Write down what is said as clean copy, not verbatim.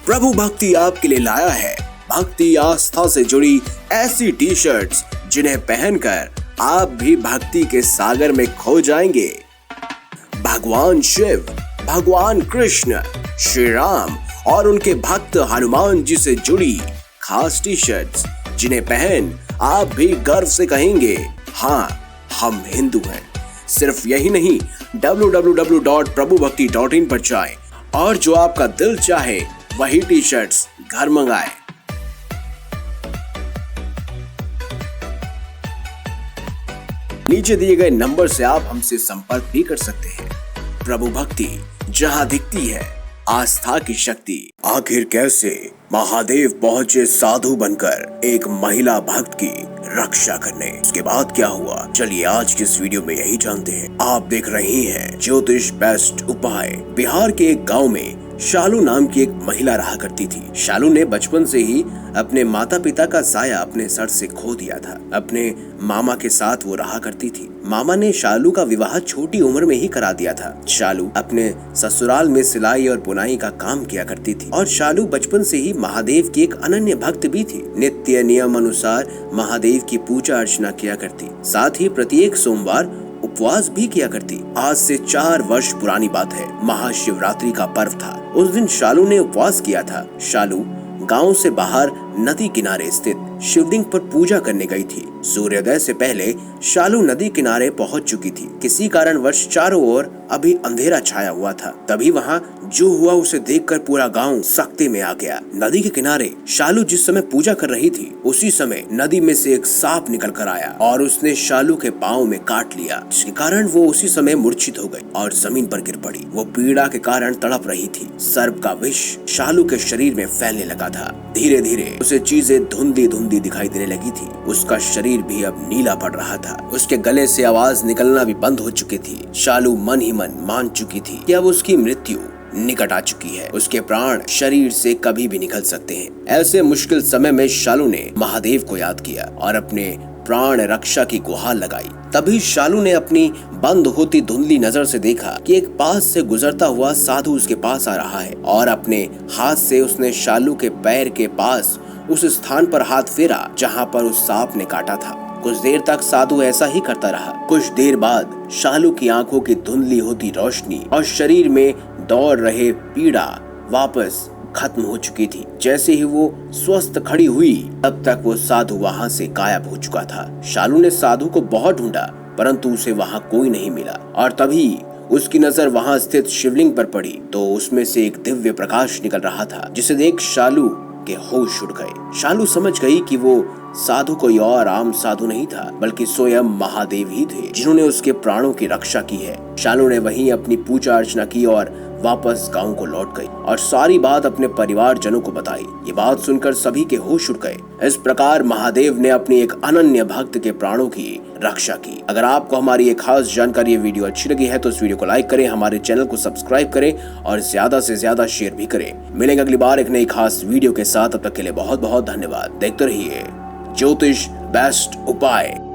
प्रभु भक्ति आपके लिए लाया है भक्ति आस्था से जुड़ी ऐसी टी शर्ट्स जिन्हें पहनकर आप भी भक्ति के सागर में खो जाएंगे। भगवान शिव, भगवान कृष्ण, श्री राम और उनके भक्त हनुमान जी से जुड़ी खास टी शर्ट्स जिन्हें पहन आप भी गर्व से कहेंगे, हाँ हम हिंदू हैं। सिर्फ यही नहीं, www.prabhubhakti.in पर जाएं और जो आपका दिल चाहे वही टी शर्ट्स घर मंगाएं। नीचे दिए गए नंबर से आप हमसे संपर्क भी कर सकते हैं। प्रभु भक्ति, जहां दिखती है आस्था की शक्ति। आखिर कैसे महादेव पहुंचे साधु बनकर एक महिला भक्त की रक्षा करने, उसके बाद क्या हुआ, चलिए आज की इस वीडियो में यही जानते हैं। आप देख रहे हैं ज्योतिष बेस्ट उपाय। बिहार के एक गांव में शालू नाम की एक महिला रहा करती थी। शालू ने बचपन से ही अपने माता पिता का साया अपने सर से खो दिया था। अपने मामा के साथ वो रहा करती थी। मामा ने शालू का विवाह छोटी उम्र में ही करा दिया था। शालू अपने ससुराल में सिलाई और बुनाई का काम किया करती थी और शालू बचपन से ही महादेव की एक अनन्य भक्त भी थी। नित्य नियम अनुसार महादेव की पूजा अर्चना किया करती, साथ ही प्रत्येक सोमवार उपवास भी किया करती। आज से 4 वर्ष पुरानी बात है। महाशिवरात्रि का पर्व था। उस दिन शालू ने उपवास किया था। शालू गांव से बाहर नदी किनारे स्थित शिवलिंग पर पूजा करने गई थी। सूर्योदय से पहले शालू नदी किनारे पहुंच चुकी थी। किसी कारणवश चारों ओर अभी अंधेरा छाया हुआ था। तभी वहां जो हुआ उसे देखकर पूरा गांव सख्ते में आ गया। नदी के किनारे शालू जिस समय पूजा कर रही थी, उसी समय नदी में से एक सांप निकल कर आया और उसने शालू के पाँव में काट लिया, जिसके कारण वो उसी समय मूर्छित हो गई और जमीन पर गिर पड़ी। वो पीड़ा के कारण तड़प रही थी। सर्प का विष शालू के शरीर में फैलने लगा था। धीरे धीरे उसे चीजें धुंधली धुंधली दिखाई देने लगी थी। उसका शरीर भी अब नीला पड़ रहा था। उसके गले से आवाज निकलना भी बंद हो चुकी थी। शालू मन ही मन मान चुकी थी कि अब उसकी मृत्यु निकट आ चुकी है। उसके प्राण शरीर से कभी भी निकल सकते हैं। ऐसे मुश्किल समय में शालू ने महादेव को याद किया और अपने प्राण रक्षा की गुहार लगाई। तभी शालू ने अपनी बंद होती धुंधली नजर से देखा कि एक पास से गुजरता हुआ साधु उसके पास आ रहा है और अपने हाथ से उसने शालू के पैर के पास उस स्थान पर हाथ फेरा जहां पर उस सांप ने काटा था। कुछ देर तक साधु ऐसा ही करता रहा। कुछ देर बाद शालू की आंखों की धुंधली होती रोशनी और शरीर में दौड़ रहे पीड़ा वापस खत्म हो चुकी थी। जैसे ही वो स्वस्थ खड़ी हुई, तब तक वो साधु वहां से गायब हो चुका था। शालू ने साधु को बहुत ढूंढा, परंतु उसे वहां कोई नहीं मिला और तभी उसकी नजर वहां स्थित शिवलिंग पर पड़ी तो उसमें से एक दिव्य प्रकाश निकल रहा था, जिसे देख शालू के होश उड़ गए। शालू समझ गई कि वो साधु कोई और आम साधु नहीं था, बल्कि स्वयं महादेव ही थे, जिन्होंने उसके प्राणों की रक्षा की है। शालू ने वहीं अपनी पूजा अर्चना की और वापस गांव को लौट गई और सारी बात अपने परिवारजनों को बताई। ये बात सुनकर सभी के होश उड़ गए। इस प्रकार महादेव ने अपनी एक अनन्य भक्त के प्राणों की रक्षा की। अगर आपको हमारी ये खास जानकारी, ये वीडियो अच्छी लगी है तो इस वीडियो को लाइक करें, हमारे चैनल को सब्सक्राइब करें और ज्यादा से ज्यादा शेयर भी करें। मिलेंगे अगली बार एक नई खास वीडियो के साथ। तब तक के लिए बहुत बहुत धन्यवाद। देखते रहिए ज्योतिष बेस्ट उपाय।